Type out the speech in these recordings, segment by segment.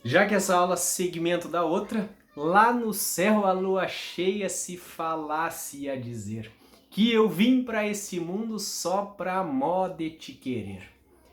Já que essa aula é segmento da outra, lá no céu a lua cheia se falasse a dizer que eu vim para esse mundo só pra mó de te querer.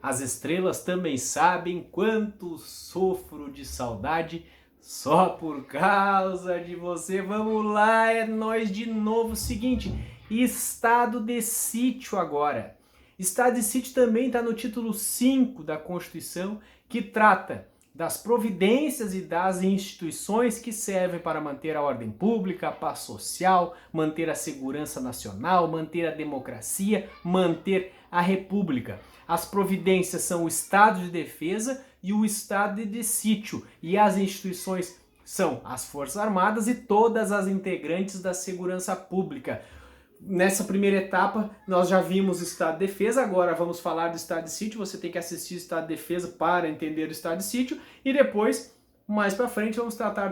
As estrelas também sabem quanto sofro de saudade só por causa de você. Vamos lá, é nós de novo. Seguinte, estado de sítio agora. Estado de sítio também está no título 5 da Constituição, que trata das providências e das instituições que servem para manter a ordem pública, a paz social, manter a segurança nacional, manter a democracia, manter a república. As providências são o estado de defesa e o estado de sítio, e as instituições são as Forças Armadas e todas as integrantes da segurança pública. Nessa primeira etapa, nós já vimos o estado de defesa, agora vamos falar do estado de sítio. Você tem que assistir o estado de defesa para entender o estado de sítio, e depois, mais para frente, vamos tratar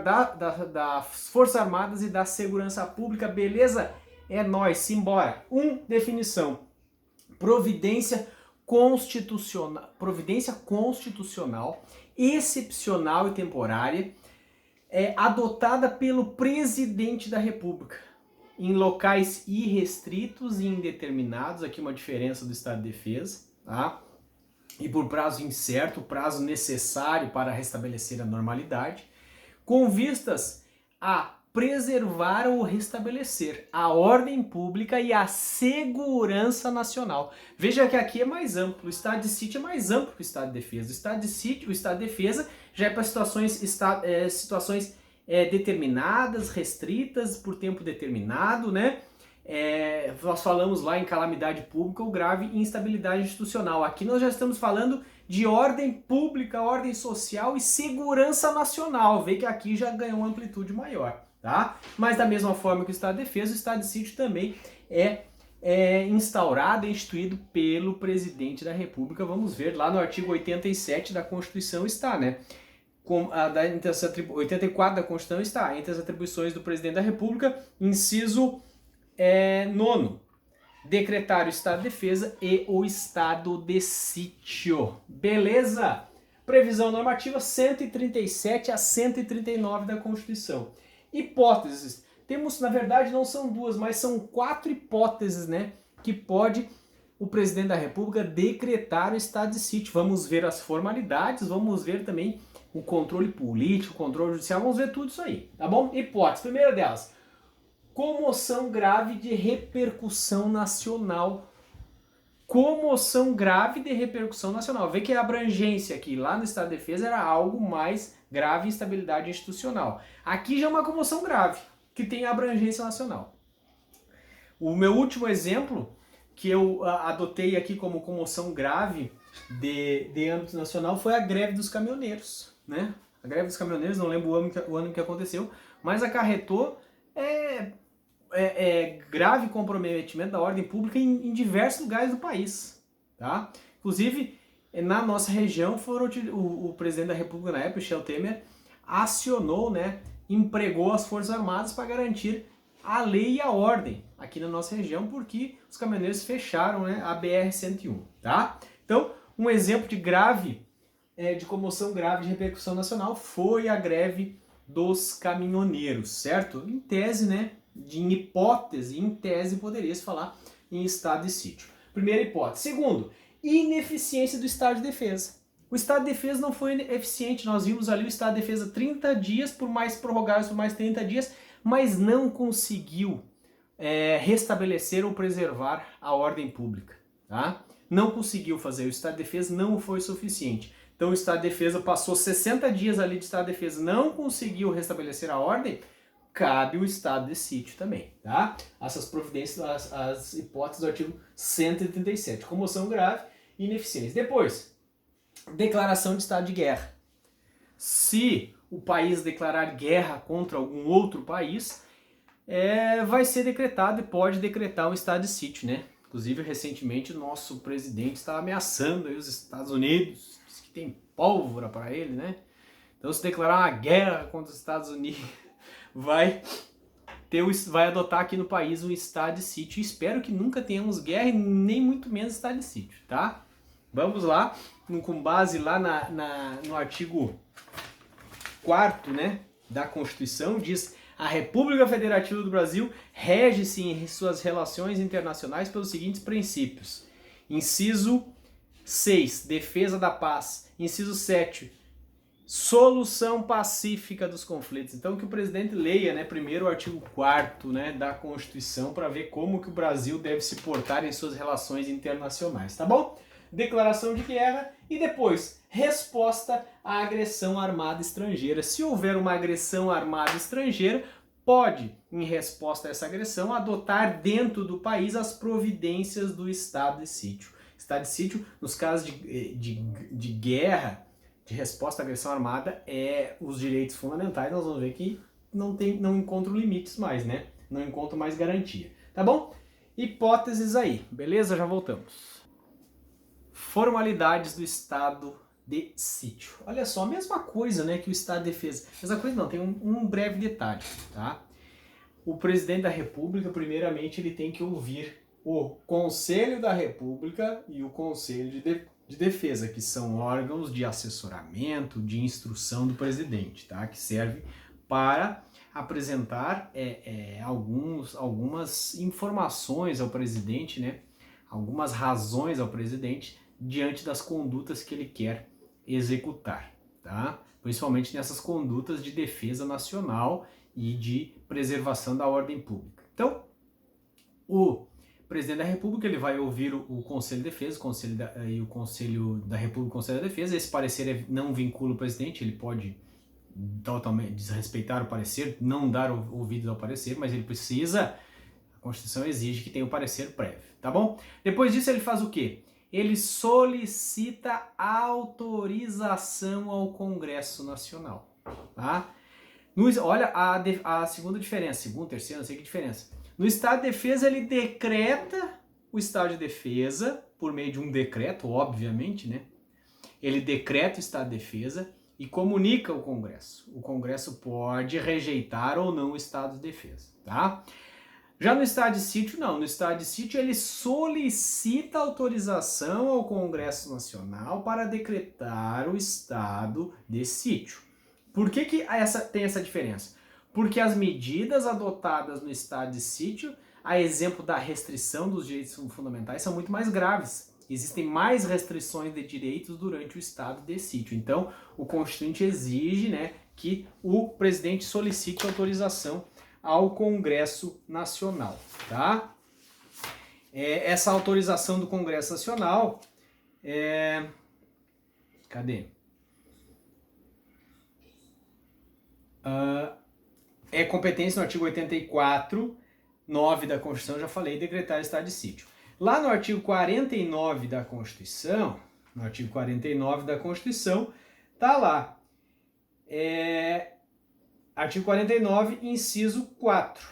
das Forças Armadas e da segurança pública, beleza? É nóis, simbora! Definição. Providência constitucional, excepcional e temporária, adotada pelo presidente da República em locais irrestritos e indeterminados, aqui uma diferença do estado de defesa, tá? E por prazo incerto, prazo necessário para restabelecer a normalidade, com vistas a preservar ou restabelecer a ordem pública e a segurança nacional. Veja que aqui é mais amplo, o estado de sítio é mais amplo que o estado de defesa. O estado de sítio, o estado de defesa já é para situações determinadas, restritas, por tempo determinado, né? Nós falamos lá em calamidade pública ou grave instabilidade institucional. Aqui nós já estamos falando de ordem pública, ordem social e segurança nacional. Vê que aqui já ganhou uma amplitude maior, tá? Mas da mesma forma que o estado de defesa, o estado de sítio também é instaurado e instituído pelo presidente da República. Vamos ver lá no artigo 87 da Constituição está, né? 84 da Constituição está, entre as atribuições do presidente da República, inciso 9, decretar o estado de defesa e o estado de sítio. Beleza? Previsão normativa 137 a 139 da Constituição. Hipóteses. Temos, na verdade, não são duas, mas são 4 hipóteses, né, que pode o presidente da República decretar o estado de sítio. Vamos ver as formalidades, vamos ver também o controle político, o controle judicial, vamos ver tudo isso aí, tá bom? Hipótese, primeira delas, comoção grave de repercussão nacional. Comoção grave de repercussão nacional. Vê que a abrangência aqui, lá no estado de defesa, era algo mais grave, instabilidade institucional. Aqui já é uma comoção grave, que tem abrangência nacional. O meu último exemplo, que eu adotei aqui como comoção grave de âmbito nacional, foi a greve dos caminhoneiros, né? A greve dos caminhoneiros, não lembro o ano que aconteceu, mas acarretou grave comprometimento da ordem pública em diversos lugares do país, tá? Inclusive, na nossa região, o presidente da República na época, Michel Temer, acionou, né, empregou as Forças Armadas para garantir a lei e a ordem aqui na nossa região, porque os caminhoneiros fecharam, né, a BR-101, tá? Então, um exemplo de comoção grave de repercussão nacional foi a greve dos caminhoneiros, certo? Em tese, né, em hipótese, em tese poderia se falar em estado de sítio. Primeira hipótese. Segundo, ineficiência do estado de defesa. O estado de defesa não foi eficiente, nós vimos ali o estado de defesa 30 dias, por mais prorrogados por mais 30 dias, mas não conseguiu restabelecer ou preservar a ordem pública, tá? Não conseguiu fazer, o estado de defesa não foi suficiente. Então o estado de defesa passou 60 dias ali de estado de defesa, não conseguiu restabelecer a ordem, cabe o estado de sítio também, tá? Essas providências, as hipóteses do artigo 137, comoção grave e ineficiência. Depois, declaração de estado de guerra. Se o país declarar guerra contra algum outro país, vai ser decretado e pode decretar um estado de sítio, né? Inclusive, recentemente, o nosso presidente está ameaçando aí os Estados Unidos, diz que tem pólvora para ele, né? Então, se declarar uma guerra contra os Estados Unidos, vai adotar aqui no país um estado de sítio. Espero que nunca tenhamos guerra e nem muito menos estado de sítio, tá? Vamos lá, com base lá no artigo 4º, né, da Constituição diz: a República Federativa do Brasil rege-se em suas relações internacionais pelos seguintes princípios. Inciso 6, defesa da paz. Inciso 7, solução pacífica dos conflitos. Então que o presidente leia, né, primeiro o artigo 4º, né, da Constituição para ver como que o Brasil deve se portar em suas relações internacionais, tá bom? Declaração de guerra e depois resposta à agressão armada estrangeira. Se houver uma agressão armada estrangeira, pode, em resposta a essa agressão, adotar dentro do país as providências do estado de sítio. Estado de sítio, nos casos de guerra, de resposta à agressão armada, os direitos fundamentais, nós vamos ver que não encontram limites mais, né? Não encontram mais garantia. Tá bom? Hipóteses aí, beleza? Já voltamos. Formalidades do estado de sítio. Olha só, a mesma coisa, né, que o estado de defesa. Mesma coisa não, tem um breve detalhe, tá? O presidente da República, primeiramente, ele tem que ouvir o Conselho da República e o Conselho de Defesa, que são órgãos de assessoramento, de instrução do presidente, tá? Que serve para apresentar algumas informações ao presidente, né? Algumas razões ao presidente diante das condutas que ele quer executar, tá? Principalmente nessas condutas de defesa nacional e de preservação da ordem pública. Então, o presidente da República ele vai ouvir o Conselho de Defesa, e o Conselho da República, o Conselho da Defesa. Esse parecer não vincula o presidente, ele pode totalmente desrespeitar o parecer, não dar ouvidos ao parecer, mas ele precisa, a Constituição exige que tenha o parecer prévio, tá bom? Depois disso ele faz o quê? Ele solicita autorização ao Congresso Nacional, tá? Olha a segunda diferença, segunda, terceira, não sei que diferença. No estado de defesa, ele decreta o estado de defesa, por meio de um decreto, obviamente, né? Ele decreta o estado de defesa e comunica ao Congresso. O Congresso pode rejeitar ou não o estado de defesa, tá? Já no estado de sítio, não. No estado de sítio, ele solicita autorização ao Congresso Nacional para decretar o estado de sítio. Por que tem essa diferença? Porque as medidas adotadas no estado de sítio, a exemplo da restrição dos direitos fundamentais, são muito mais graves. Existem mais restrições de direitos durante o estado de sítio. Então, o Constituinte exige, né, que o presidente solicite autorização ao Congresso Nacional, tá? Essa autorização do Congresso Nacional cadê? É competência no artigo 84, 9 da Constituição, já falei, decretar estado de sítio. Lá no artigo 49 da Constituição, tá lá, artigo 49, inciso 4.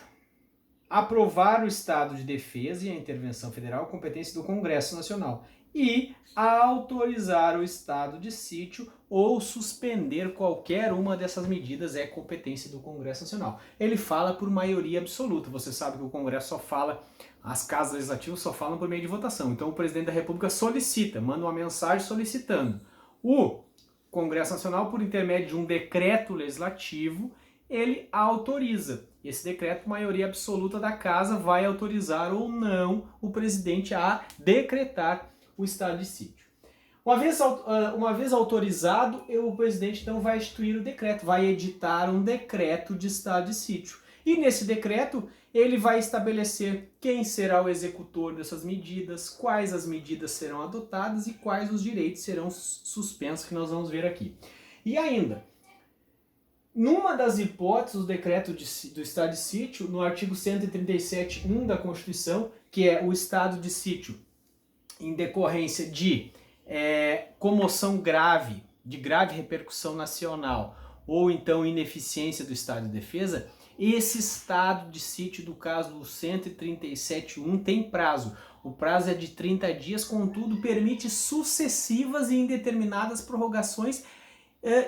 Aprovar o estado de defesa e a intervenção federal, competência do Congresso Nacional. E autorizar o estado de sítio ou suspender qualquer uma dessas medidas é competência do Congresso Nacional. Ele fala por maioria absoluta. Você sabe que o Congresso só fala, as casas legislativas só falam por meio de votação. Então o presidente da República solicita, manda uma mensagem solicitando. O Congresso Nacional, por intermédio de um decreto legislativo, ele autoriza. Esse decreto, maioria absoluta da casa, vai autorizar ou não o presidente a decretar o estado de sítio. Uma vez autorizado, o presidente então vai instituir o decreto, vai editar um decreto de estado de sítio. E nesse decreto, ele vai estabelecer quem será o executor dessas medidas, quais as medidas serão adotadas e quais os direitos serão suspensos, que nós vamos ver aqui. E ainda, numa das hipóteses do decreto do estado de sítio, no artigo 137.1 da Constituição, que é o estado de sítio em decorrência de comoção grave, de grave repercussão nacional, ou então ineficiência do estado de defesa, esse estado de sítio, do caso do 137.1, tem prazo. O prazo é de 30 dias, contudo, permite sucessivas e indeterminadas prorrogações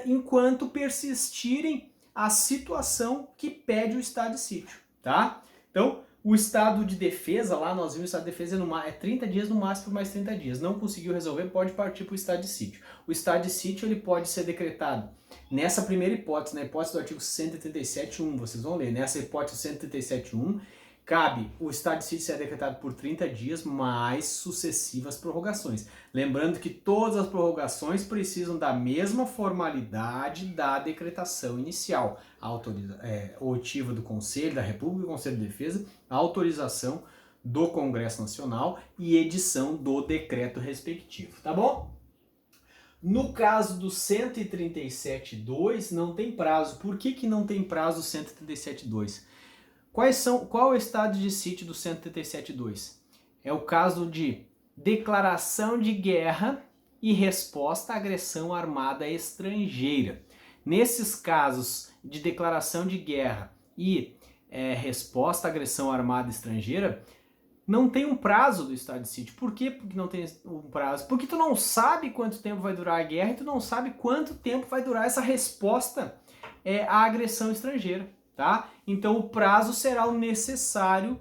enquanto persistirem a situação que pede o estado de sítio, tá? Então, O estado de defesa, lá nós vimos o estado de defesa é 30 dias no máximo por mais 30 dias. Não conseguiu resolver, pode partir para o estado de sítio. O estado de sítio ele pode ser decretado nessa primeira hipótese, na hipótese do artigo 137.1, vocês vão ler, nessa hipótese 137.1, cabe o estado de sítio ser decretado por 30 dias mais sucessivas prorrogações. Lembrando que todas as prorrogações precisam da mesma formalidade da decretação inicial. Oitiva do Conselho da República, do Conselho de Defesa, autorização do Congresso Nacional e edição do decreto respectivo, tá bom? No caso do 137.2 não tem prazo. Por que não tem prazo 137.2? Qual é o estado de sítio do 137.2? É o caso de declaração de guerra e resposta à agressão armada estrangeira. Nesses casos de declaração de guerra e resposta à agressão armada estrangeira, não tem um prazo do estado de sítio. Por que não tem um prazo? Porque tu não sabe quanto tempo vai durar a guerra e tu não sabe quanto tempo vai durar essa resposta à agressão estrangeira. Tá? Então o prazo será o necessário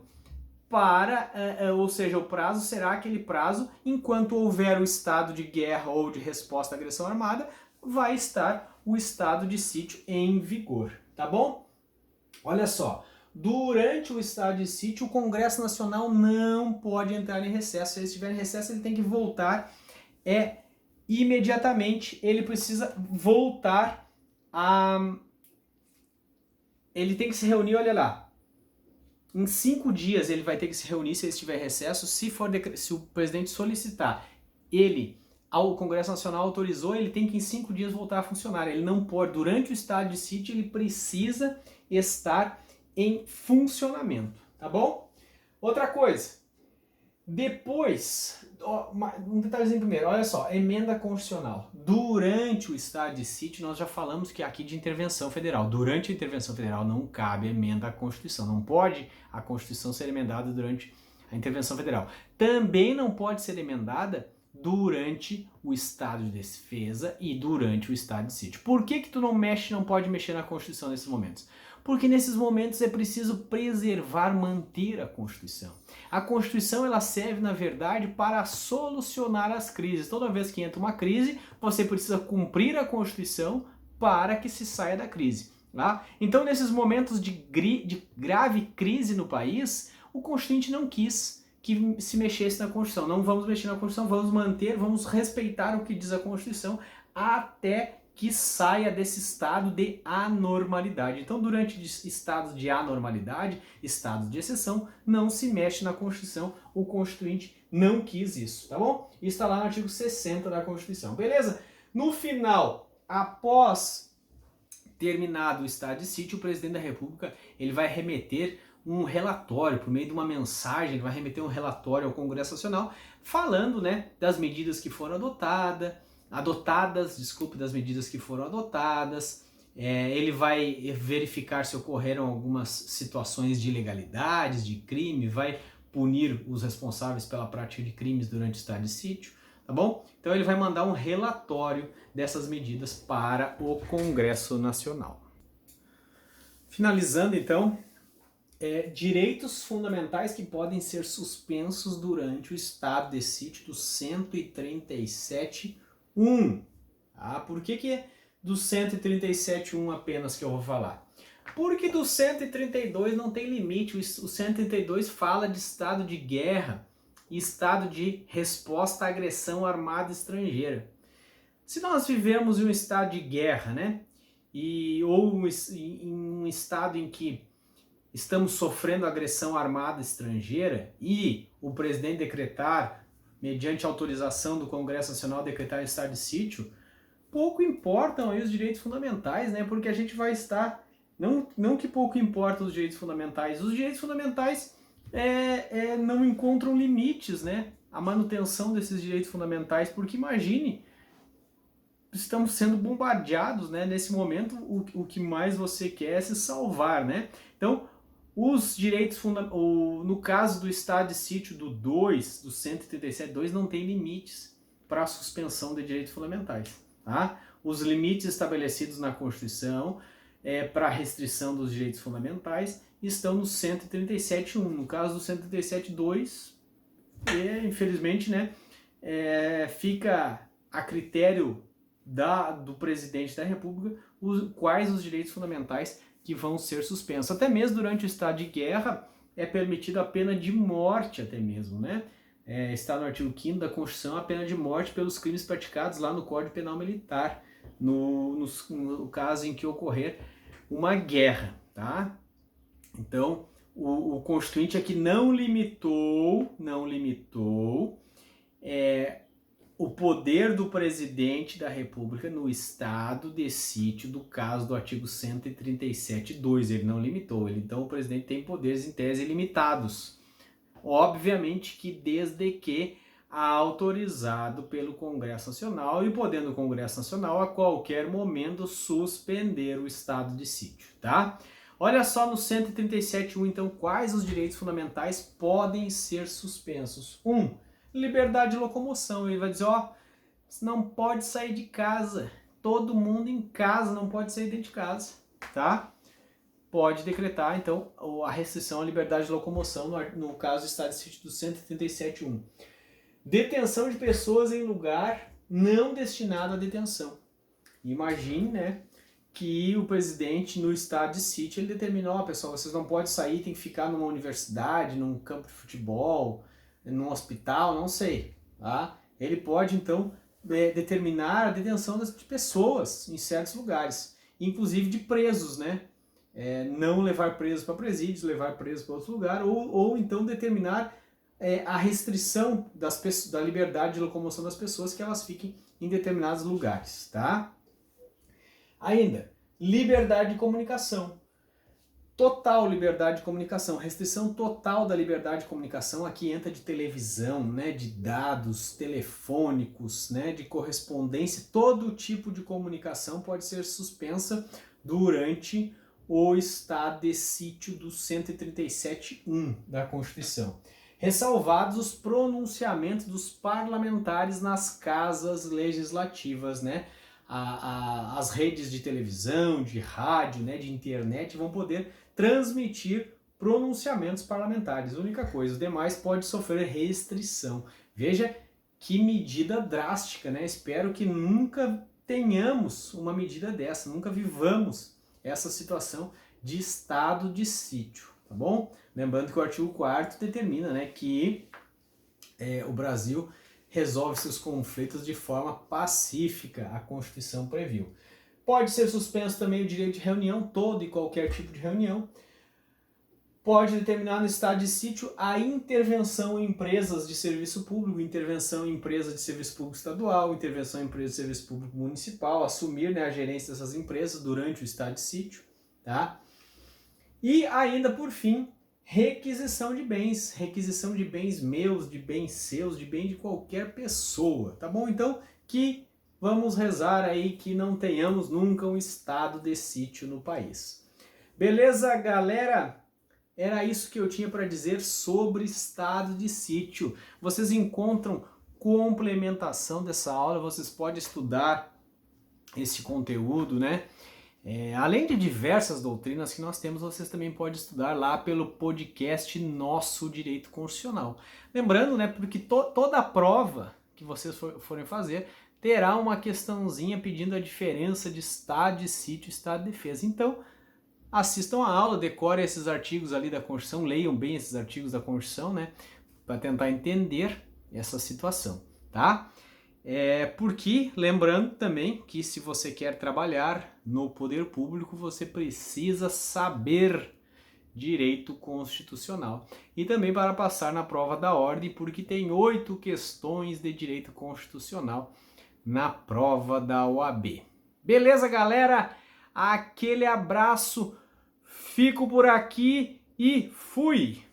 para, ou seja, o prazo será aquele prazo enquanto houver o estado de guerra ou de resposta à agressão armada, vai estar o estado de sítio em vigor, tá bom? Olha só, durante o estado de sítio o Congresso Nacional não pode entrar em recesso. Se ele estiver em recesso ele tem que voltar imediatamente, ele precisa voltar ele tem que se reunir, olha lá, em 5 dias ele vai ter que se reunir se ele estiver em recesso. Se o presidente solicitar, o Congresso Nacional autorizou, ele tem que em 5 dias voltar a funcionar. Ele não pode, durante o estado de sítio, ele precisa estar em funcionamento, tá bom? Outra coisa, depois, um detalhezinho primeiro, olha só, emenda constitucional. Durante o estado de sítio, nós já falamos que aqui de intervenção federal. Durante a intervenção federal não cabe emenda à Constituição. Não pode a Constituição ser emendada durante a intervenção federal. Também não pode ser emendada durante o estado de defesa e durante o estado de sítio. Por que tu não pode mexer na Constituição nesses momentos? Porque nesses momentos é preciso preservar, manter a Constituição. A Constituição ela serve, na verdade, para solucionar as crises. Toda vez que entra uma crise, você precisa cumprir a Constituição para que se saia da crise. Tá? Então, nesses momentos de grave crise no país, o Constituinte não quis que se mexesse na Constituição. Não vamos mexer na Constituição, vamos respeitar o que diz a Constituição até que saia desse estado de anormalidade. Então, durante estados de anormalidade, estados de exceção, não se mexe na Constituição. O Constituinte não quis isso, tá bom? Isso está lá no artigo 60 da Constituição, beleza? No final, após terminado o estado de sítio, o presidente da República ele vai remeter um relatório, por meio de uma mensagem, ele vai remeter um relatório ao Congresso Nacional, falando, né, das medidas que foram adotadas, das medidas que foram adotadas. Ele vai verificar se ocorreram algumas situações de ilegalidades, de crime, vai punir os responsáveis pela prática de crimes durante o estado de sítio, tá bom? Então ele vai mandar um relatório dessas medidas para o Congresso Nacional. Finalizando então, direitos fundamentais que podem ser suspensos durante o estado de sítio do 137.1. Por que é do 137.1 apenas que eu vou falar? Porque do 132 não tem limite. O 132 fala de estado de guerra e estado de resposta à agressão armada estrangeira. Se nós vivemos em um estado de guerra, né, ou em um estado em que estamos sofrendo agressão armada estrangeira e o presidente decretar, mediante autorização do Congresso Nacional, decretar estado de sítio, pouco importam aí os direitos fundamentais, né? Porque a gente vai estar... Não que pouco importam os direitos fundamentais não encontram limites, né? A manutenção desses direitos fundamentais, porque imagine, estamos sendo bombardeados, né? Nesse momento, o que mais você quer é se salvar, né? Então, os direitos no caso do estado de sítio do 137.2, não tem limites para a suspensão de direitos fundamentais. Tá? Os limites estabelecidos na Constituição para restrição dos direitos fundamentais estão no 137.1. No caso do 137.2, infelizmente, né, fica a critério do presidente da República quais os direitos fundamentais que vão ser suspensos. Até mesmo durante o estado de guerra é permitida a pena de morte até mesmo, né? Está no artigo 5º da Constituição a pena de morte pelos crimes praticados lá no Código Penal Militar, no caso em que ocorrer uma guerra, tá? Então, o Constituinte aqui não limitou o poder do presidente da República no estado de sítio do caso do artigo 137.2. Ele não limitou. Então, o presidente tem poderes em tese ilimitados. Obviamente que desde que autorizado pelo Congresso Nacional e podendo o Congresso Nacional a qualquer momento suspender o estado de sítio, tá? Olha só no 137.1, então, quais os direitos fundamentais podem ser suspensos. 1. Liberdade de locomoção. Ele vai dizer, você não pode sair de casa. Todo mundo em casa não pode sair dentro de casa, tá? Pode decretar, então, a restrição à liberdade de locomoção no caso do estado de sítio do 137.1. Detenção de pessoas em lugar não destinado à detenção. Imagine, né, que o presidente no estado de sítio ele determinou, pessoal, vocês não podem sair, tem que ficar numa universidade, num campo de futebol, num hospital, não sei, tá? Ele pode, então, determinar a detenção de pessoas em certos lugares, inclusive de presos, né? Não levar presos para presídios, levar presos para outro lugar, ou então determinar a restrição da liberdade de locomoção das pessoas, que elas fiquem em determinados lugares, tá? Ainda, liberdade de comunicação. Total liberdade de comunicação, restrição total da liberdade de comunicação, aqui entra de televisão, né, de dados telefônicos, né, de correspondência, todo tipo de comunicação pode ser suspensa durante o estado de sítio do 137.1 da Constituição. Ressalvados os pronunciamentos dos parlamentares nas casas legislativas, né? As redes de televisão, de rádio, né, de internet vão poder transmitir pronunciamentos parlamentares. A única coisa, os demais pode sofrer restrição. Veja que medida drástica, né? Espero que nunca tenhamos uma medida dessa, nunca vivamos essa situação de estado de sítio, tá bom? Lembrando que o artigo 4º determina, né, que o Brasil resolve seus conflitos de forma pacífica, a Constituição previu. Pode ser suspenso também o direito de reunião, todo e qualquer tipo de reunião. Pode determinar no estado de sítio a intervenção em empresas de serviço público, intervenção em empresa de serviço público estadual, intervenção em empresa de serviço público municipal, assumir, né, a gerência dessas empresas durante o estado de sítio, tá? E ainda, por fim, requisição de bens meus, de bens seus, de bem de qualquer pessoa, tá bom? Então, que vamos rezar aí que não tenhamos nunca um estado de sítio no país. Beleza, galera? Era isso que eu tinha para dizer sobre estado de sítio. Vocês encontram complementação dessa aula, vocês podem estudar esse conteúdo, né? Além de diversas doutrinas que nós temos, vocês também podem estudar lá pelo podcast Nosso Direito Constitucional. Lembrando, né, porque toda a prova que vocês forem fazer terá uma questãozinha pedindo a diferença de estado de sítio e estado de defesa. Então, assistam a aula, decorem esses artigos ali da Constituição, leiam bem esses artigos da Constituição, né, para tentar entender essa situação, tá? Porque, lembrando também que se você quer trabalhar no poder público, você precisa saber direito constitucional. E também para passar na prova da ordem, porque tem 8 questões de direito constitucional na prova da OAB. Beleza, galera? Aquele abraço, fico por aqui e fui!